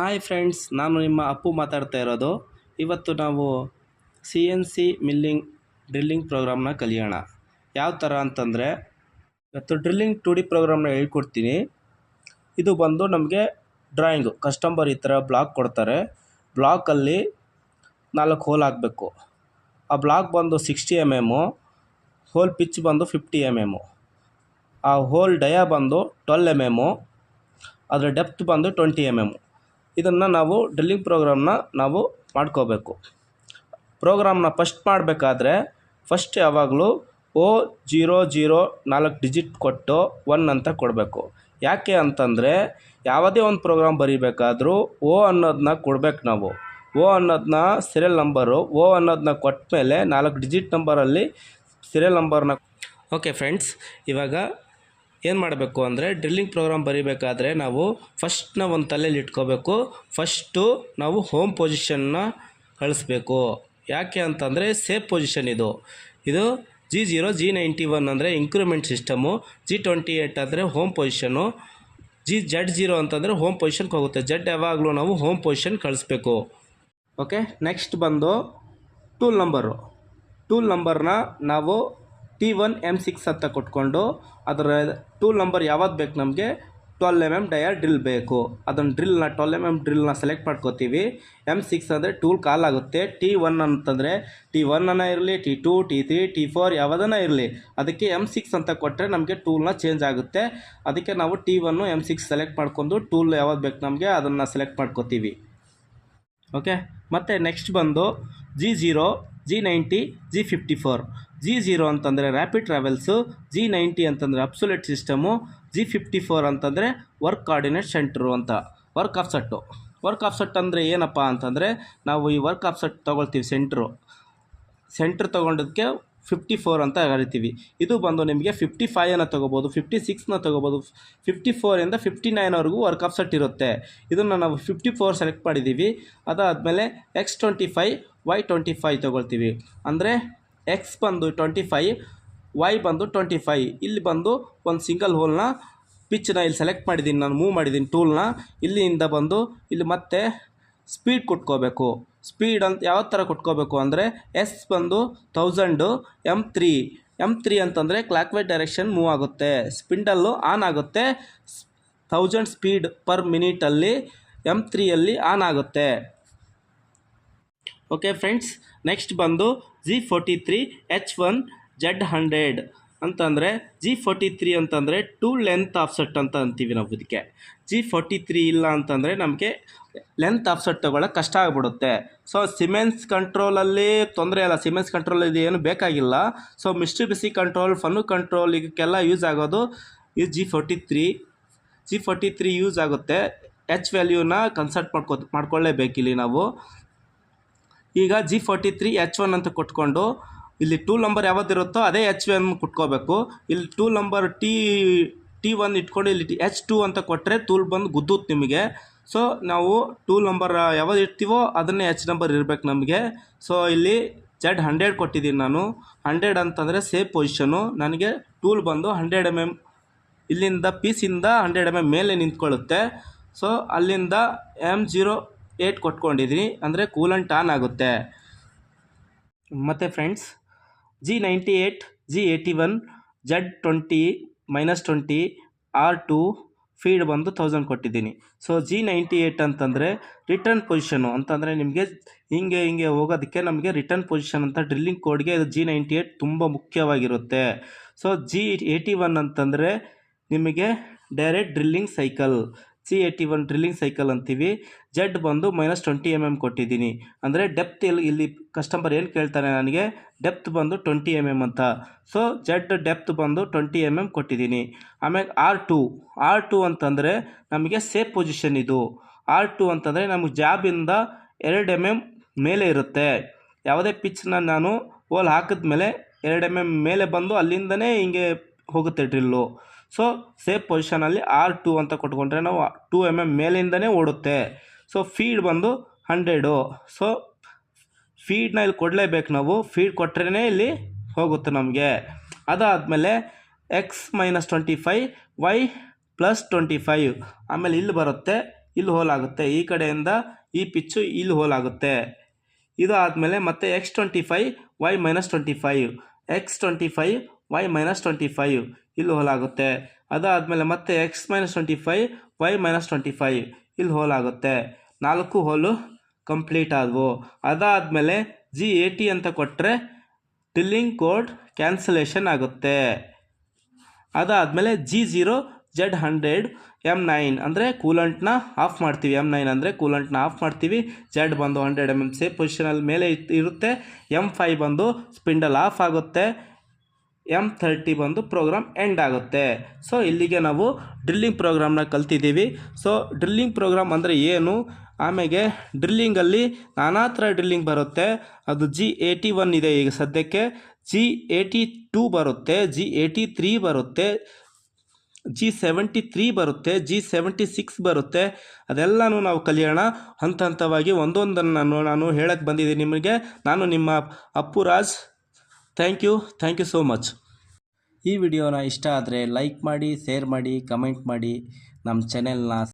Hi friends, ನಾನು ನಿಮ್ಮ ಅಪ್ಪು ಮಾತಾಡ್ತಾ ಇರೋದು. ಇವತ್ತು ನಾವು CNC ಡ್ರಿಲ್ಲಿಂಗ್ ಪ್ರೋಗ್ರಾಮ್ನ ಕಲಿಯೋಣ. ಯಾವ ಥರ ಅಂತಂದರೆ, ಇವತ್ತು ಡ್ರಿಲ್ಲಿಂಗ್ 2D ಪ್ರೋಗ್ರಾಮ್ನ ಹೇಳ್ಕೊಡ್ತೀನಿ. ಇದು ಬಂದು ನಮಗೆ ಡ್ರಾಯಿಂಗು. ಕಸ್ಟಮರ್ ಈ ಥರ ಬ್ಲಾಕ್ ಕೊಡ್ತಾರೆ. ಬ್ಲಾಕಲ್ಲಿ 4 ಹೋಲ್ ಹಾಕಬೇಕು. ಆ ಬ್ಲಾಕ್ ಬಂದು 60 mm, ಹೋಲ್ ಪಿಚ್ ಬಂದು 50 mm, ಆ ಹೋಲ್ ಡಯಾ ಬಂದು 12 mm, ಅದರ ಡೆಪ್ತ್ ಬಂದು 20 mm. ಇದನ್ನು ನಾವು ಡ್ರಿಲ್ಲಿಂಗ್ ಪ್ರೋಗ್ರಾಮ್ನ ನಾವು ಮಾಡ್ಕೋಬೇಕು. ಪ್ರೋಗ್ರಾಮ್ನ ಫಸ್ಟ್ ಮಾಡಬೇಕಾದ್ರೆ ಫಸ್ಟ್ ಯಾವಾಗಲೂ O00 4 ಡಿಜಿಟ್ ಕೊಟ್ಟು 1 ಅಂತ ಕೊಡಬೇಕು. ಯಾಕೆ ಅಂತಂದರೆ ಯಾವುದೇ ಒಂದು ಪ್ರೋಗ್ರಾಮ್ ಬರೀಬೇಕಾದ್ರೂ O ಅನ್ನೋದನ್ನ ಕೊಡಬೇಕು. ನಾವು O ಅನ್ನೋದನ್ನ ಸೀರಿಯಲ್ ನಂಬರು, O ಅನ್ನೋದನ್ನ ಕೊಟ್ಟ ಮೇಲೆ 4 ಡಿಜಿಟ್ ನಂಬರಲ್ಲಿ ಸೀರಿಯಲ್ ನಂಬರ್ನ. ಓಕೆ ಫ್ರೆಂಡ್ಸ್, ಇವಾಗ ಏನು ಮಾಡಬೇಕು ಅಂದರೆ, ಡ್ರಿಲ್ಲಿಂಗ್ ಪ್ರೋಗ್ರಾಮ್ ಬರೀಬೇಕಾದ್ರೆ ನಾವು ಫಸ್ಟ್ನ ಒಂದು ತಲೆಯಲ್ಲಿ ಇಟ್ಕೋಬೇಕು. ಫಸ್ಟು ನಾವು ಹೋಮ್ ಪೊಸಿಷನ್ನ ಕಳಿಸ್ಬೇಕು. ಯಾಕೆ ಅಂತಂದರೆ ಸೇಫ್ ಪೊಸಿಷನ್ ಇದು G0 G91 ಅಂದರೆ ಇಂಕ್ರಿಮೆಂಟ್ ಸಿಸ್ಟಮು, G28 ಅಂದರೆ ಹೋಮ್ ಪೊಸಿಷನ್ನು, Z0 ಅಂತಂದರೆ ಹೋಮ್ ಪೊಸಿಷನ್ಗೆ ಹೋಗುತ್ತೆ. Z ಯಾವಾಗಲೂ ನಾವು ಹೋಮ್ ಪೊಸಿಷನ್ ಕಳಿಸ್ಬೇಕು. ಓಕೆ, ನೆಕ್ಸ್ಟ್ ಬಂದು ಟೂಲ್ ನಂಬರ್ನ ನಾವು T1 M6 ಅಂತ ಕೊಟ್ಕೊಂಡು, ಅದರ ಟೂಲ್ ನಂಬರ್ ಯಾವ್ದು ಬೇಕು ನಮಗೆ 12 mm ಡಯಾ ಡ್ರಿಲ್ ಬೇಕು. ಅದನ್ನು ಡ್ರಿಲ್ನ 12 mm ಡ್ರಿಲ್ನ ಸೆಲೆಕ್ಟ್ ಮಾಡ್ಕೋತೀವಿ. M6 ಅಂದರೆ ಟೂಲ್ ಕಾಲ್ ಆಗುತ್ತೆ. T1 ಅಂತಂದರೆ T1 ಅನ್ನ ಇರಲಿ, T2, T3, T4 ಯಾವುದನ್ನ ಇರಲಿ, ಅದಕ್ಕೆ M6 ಅಂತ ಕೊಟ್ಟರೆ ನಮಗೆ ಟೂಲ್ನ ಚೇಂಜ್ ಆಗುತ್ತೆ. ಅದಕ್ಕೆ ನಾವು T1 M6 ಸೆಲೆಕ್ಟ್ ಮಾಡ್ಕೊಂಡು ಟೂಲ್ ಯಾವ್ದು ಬೇಕು ನಮಗೆ ಅದನ್ನು ಸೆಲೆಕ್ಟ್ ಮಾಡ್ಕೋತೀವಿ. ಓಕೆ, ಮತ್ತು ನೆಕ್ಸ್ಟ್ ಬಂದು G0 G90 G54. G0 ಅಂತಂದರೆ ರ್ಯಾಪಿಡ್ ಟ್ರಾವೆಲ್ಸು, G90 ಅಂತಂದರೆ ಅಬ್ಸೊಲ್ಯೂಟ್ ಸಿಸ್ಟಮು, G54 ಅಂತಂದರೆ ವರ್ಕ್ ಕೋಆರ್ಡಿನೇಟ್ ಸೆಂಟ್ರು ಅಂತ. ವರ್ಕ್ ಆಫ್ಸೆಟ್ ಅಂದರೆ ಏನಪ್ಪ ಅಂತಂದರೆ, ನಾವು ಈ ವರ್ಕ್ ಆಫ್ಸೆಟ್ ತೊಗೊಳ್ತೀವಿ. ಸೆಂಟ್ರ್ ತೊಗೊಂಡದಕ್ಕೆ 54 ಅಂತ ಕರಿತೀವಿ. ಇದು ಬಂದು ನಿಮಗೆ 55 ತೊಗೋಬೋದು, 56 ತೊಗೋಬೋದು, 54ಇಂದ 59ವರೆಗೂ ವರ್ಕ್ ಆಫ್ಸೆಟ್ ಇರುತ್ತೆ. ಇದನ್ನು ನಾವು 54 ಸೆಲೆಕ್ಟ್ ಮಾಡಿದ್ದೀವಿ. ಅದಾದಮೇಲೆ X25 Y25 ತೊಗೊಳ್ತೀವಿ. ಅಂದರೆ X ಬಂದು 25, Y ಬಂದು 25. ಇಲ್ಲಿ ಬಂದು ಒಂದು ಸಿಂಗಲ್ ಹೋಲ್ನ ಪಿಚ್ನ ಇಲ್ಲಿ ಸೆಲೆಕ್ಟ್ ಮಾಡಿದ್ದೀನಿ, ನಾನು ಮೂವ್ ಮಾಡಿದ್ದೀನಿ ಟೂಲ್ನ. ಇಲ್ಲಿಂದ ಬಂದು ಇಲ್ಲಿ ಮತ್ತೆ ಸ್ಪೀಡ್ ಕೊಟ್ಕೋಬೇಕು. ಸ್ಪೀಡ್ ಅಂತ ಯಾವ ಥರ ಕೊಟ್ಕೋಬೇಕು ಅಂದರೆ, S ಬಂದು 1000, M3 ಅಂತಂದರೆ ಕ್ಲಾಕ್ ವೈಸ್ ಡೈರೆಕ್ಷನ್ ಮೂವ್ ಆಗುತ್ತೆ, ಸ್ಪಿಂಡಲ್ಲು ಆನ್ ಆಗುತ್ತೆ. 1000 ಸ್ಪೀಡ್ ಪರ್ ಮಿನಿಟಲ್ಲಿ M3ಯಲ್ಲಿ ಆನ್ ಆಗುತ್ತೆ. ಓಕೆ ಫ್ರೆಂಡ್ಸ್, ನೆಕ್ಸ್ಟ್ ಬಂದು G43 H1 Z100 ಅಂತಂದರೆ, G43 ಅಂತಂದರೆ ಟೂಲ್ ಲೆಂತ್ ಆಫ್ಸೆಟ್ ಅಂತ ಅಂತೀವಿ ನಾವು ಇದಕ್ಕೆ. G43 ಇಲ್ಲ ಅಂತಂದರೆ ನಮಗೆ ಲೆಂತ್ ಆಫ್ಸೆಟ್ ತೊಗೊಳ್ಳೋಕೆ ಕಷ್ಟ ಆಗಿಬಿಡುತ್ತೆ. ಸೊ ಸಿಮೆನ್ಸ್ ಕಂಟ್ರೋಲಲ್ಲಿ ತೊಂದರೆ ಇಲ್ಲ, ಸಿಮೆನ್ಸ್ ಕಂಟ್ರೋಲ್ ಇದು ಏನು ಬೇಕಾಗಿಲ್ಲ. So mister control, fun control ಇದಕ್ಕೆಲ್ಲ ಯೂಸ್ ಆಗೋದು ಈ G43 ಯೂಸ್ ಆಗುತ್ತೆ. H ವ್ಯಾಲ್ಯೂನ ಕನ್ಸಲ್ಟ್ ಮಾಡ್ಕೊಳ್ಳೇಬೇಕಿಲ್ಲಿ ನಾವು. ಈಗ G43 H1 ಅಂತ ಕೊಟ್ಕೊಂಡು ಇಲ್ಲಿ ಟೂಲ್ ನಂಬರ್ ಯಾವ್ದಿರುತ್ತೋ ಅದೇ H1 ಕೊಟ್ಕೋಬೇಕು. ಇಲ್ಲಿ ಟೂಲ್ ನಂಬರ್ T1 ಇಟ್ಕೊಂಡು ಇಲ್ಲಿ H2 ಅಂತ ಕೊಟ್ಟರೆ ಟೂಲ್ ಬಂದು ಗುದ್ದುತ್ತೆ ನಿಮಗೆ. ಸೊ ನಾವು ಟೂಲ್ ನಂಬರ್ ಯಾವ್ದು ಇರ್ತೀವೋ ಅದನ್ನೇ H ನಂಬರ್ ಇರಬೇಕು ನಮಗೆ. ಸೊ ಇಲ್ಲಿ Z100 ಕೊಟ್ಟಿದ್ದೀನಿ ನಾನು. 100 ಅಂತಂದರೆ ಸೇಫ್ ಪೊಸಿಷನು. ನನಗೆ ಟೂಲ್ ಬಂದು 100 mm ಇಲ್ಲಿಂದ ಪೀಸಿಂದ 100 mm ಮೇಲೆ ನಿಂತ್ಕೊಳ್ಳುತ್ತೆ. ಸೊ ಅಲ್ಲಿಂದ M08 ಕೊಟ್ಕೊಂಡಿದ್ದೀನಿ, ಅಂದರೆ ಕೂಲೆಂಟ್ ಆನ್ ಆಗುತ್ತೆ. ಮತ್ತು friends, G98 G81 Z20 -20 R2 feed ಬಂದು 1000 ಕೊಟ್ಟಿದ್ದೀನಿ. ಸೊ G98 ಅಂತಂದರೆ ರಿಟರ್ನ್ ಪೊಸಿಷನು ಅಂತಂದರೆ ನಿಮಗೆ ಹಿಂಗೆ ಹೋಗೋದಕ್ಕೆ ನಮಗೆ ರಿಟರ್ನ್ ಪೊಸಿಷನ್ ಅಂತ ಡ್ರಿಲ್ಲಿಂಗ್ ಕೋಡ್ಗೆ ಇದು G98 ತುಂಬ ಮುಖ್ಯವಾಗಿರುತ್ತೆ. ಸೊ G81 ಅಂತಂದರೆ ನಿಮಗೆ direct drilling cycle, G81 drilling cycle ಅಂತೀವಿ. Z ಬಂದು -20 mm ಕೊಟ್ಟಿದ್ದೀನಿ, ಅಂದರೆ ಡೆಪ್ತ್ ಇಲ್ಲಿ ಕಸ್ಟಮರ್ ಏನು ಕೇಳ್ತಾನೆ ನನಗೆ, ಡೆಪ್ತ್ ಬಂದು 20 mm ಅಂತ. ಸೊ Z ಡೆಪ್ತ್ ಬಂದು 20 mm ಕೊಟ್ಟಿದ್ದೀನಿ. ಆಮೇಲೆ R2 ಅಂತಂದರೆ ನಮಗೆ ಸೇಫ್ ಪೊಸಿಷನ್ ಇದು. R2 ಅಂತಂದರೆ ನಮಗೆ ಜಾಬಿಂದ 2 mm ಮೇಲೆ ಇರುತ್ತೆ. ಯಾವುದೇ ಪಿಚ್ನ ನಾನು ಹೋಲ್ ಹಾಕಿದ್ಮೇಲೆ 2 mm ಮೇಲೆ ಬಂದು ಅಲ್ಲಿಂದನೇ ಹಿಂಗೆ ಹೋಗುತ್ತೆ ಡ್ರಿಲ್ಲು. ಸೊ ಸೇಫ್ ಪೊಸಿಷನಲ್ಲಿ R2 ಅಂತ ಕೊಟ್ಕೊಂಡ್ರೆ ನಾವು 2 mm ಮೇಲಿಂದನೇ ಓಡುತ್ತೆ. ಸೊ ಫೀಡ್ ಬಂದು 100. ಸೊ ಫೀಡ್ನ ಇಲ್ಲಿ ಕೊಡಲೇಬೇಕು ನಾವು, ಫೀಡ್ ಕೊಟ್ಟರೆ ಇಲ್ಲಿ ಹೋಗುತ್ತೆ ನಮಗೆ. ಅದಾದಮೇಲೆ X -25 Y +25 ಆಮೇಲೆ ಇಲ್ಲಿ ಬರುತ್ತೆ ಇಲ್ಲಿ ಹೋಲ್ ಆಗುತ್ತೆ, ಈ ಕಡೆಯಿಂದ ಈ ಪಿಚ್ಚು ಇಲ್ಲಿ ಹೋಲ್ ಆಗುತ್ತೆ. ಇದು ಆದಮೇಲೆ ಮತ್ತೆ X25 Y-25 X25 Y-25 ಇಲ್ಲಿ ಹೋಲ್ ಆಗುತ್ತೆ. ಅದಾದಮೇಲೆ ಮತ್ತೆ X-25 Y-25 ಇಲ್ಲಿ ಹೋಲ್ ಆಗುತ್ತೆ. 4 ಹೋಲು ಕಂಪ್ಲೀಟ್ ಆದವು. ಅದಾದಮೇಲೆ G80 ಅಂತ ಕೊಟ್ಟರೆ ಡ್ರಿಲ್ಲಿಂಗ್ ಕೋಡ್ ಕ್ಯಾನ್ಸಲೇಷನ್ ಆಗುತ್ತೆ. ಅದಾದಮೇಲೆ G0 Z100 M9 ಅಂದರೆ ಕೂಲೆಂಟ್ನ ಆಫ್ ಮಾಡ್ತೀವಿ. M9 ಅಂದರೆ ಕೂಲೆಂಟ್ನ ಆಫ್ ಮಾಡ್ತೀವಿ. Z ಬಂದು 100 mm ಸೇಫ್ ಪೊಸಿಷನಲ್ಲಿ ಮೇಲೆ ಇರುತ್ತೆ. M5 ಬಂದು ಸ್ಪಿಂಡಲ್ ಆಫ್ ಆಗುತ್ತೆ. M30 ಬಂದು ಪ್ರೋಗ್ರಾಮ್ ಎಂಡ್ ಆಗುತ್ತೆ. ಸೊ ಇಲ್ಲಿಗೆ ನಾವು ಡ್ರಿಲ್ಲಿಂಗ್ ಪ್ರೋಗ್ರಾಮ್ನ ಕಲ್ತಿದ್ದೀವಿ. ಸೊ ಡ್ರಿಲ್ಲಿಂಗ್ ಪ್ರೋಗ್ರಾಮ್ ಅಂದರೆ ಏನು, ಆಮೇಲೆ ಡ್ರಿಲ್ಲಿಂಗಲ್ಲಿ ನಾನಾ ಥರ ಡ್ರಿಲ್ಲಿಂಗ್ ಬರುತ್ತೆ. ಅದು G81 ಇದೆ ಈಗ ಸದ್ಯಕ್ಕೆ, G82 ಬರುತ್ತೆ, G83 ಬರುತ್ತೆ, G73 ಬರುತ್ತೆ, G76 ಬರುತ್ತೆ. ಅದೆಲ್ಲನೂ ನಾವು ಕಲಿಯೋಣ ಹಂತ ಹಂತವಾಗಿ. ಒಂದೊಂದನ್ನು ನಾನು ಹೇಳಕ್ಕೆ ಬಂದಿದ್ದೀನಿ ನಿಮಗೆ. ನಾನು ನಿಮ್ಮ Appuraj. Thank you so much. ಈ ವಿಡಿಯೋನ ಇಷ್ಟ ಆದರೆ ಲೈಕ್ ಮಾಡಿ, ಶೇರ್ ಮಾಡಿ, ಕಮೆಂಟ್ ಮಾಡಿ, ನಮ್ಮ ಚಾನೆಲ್ನ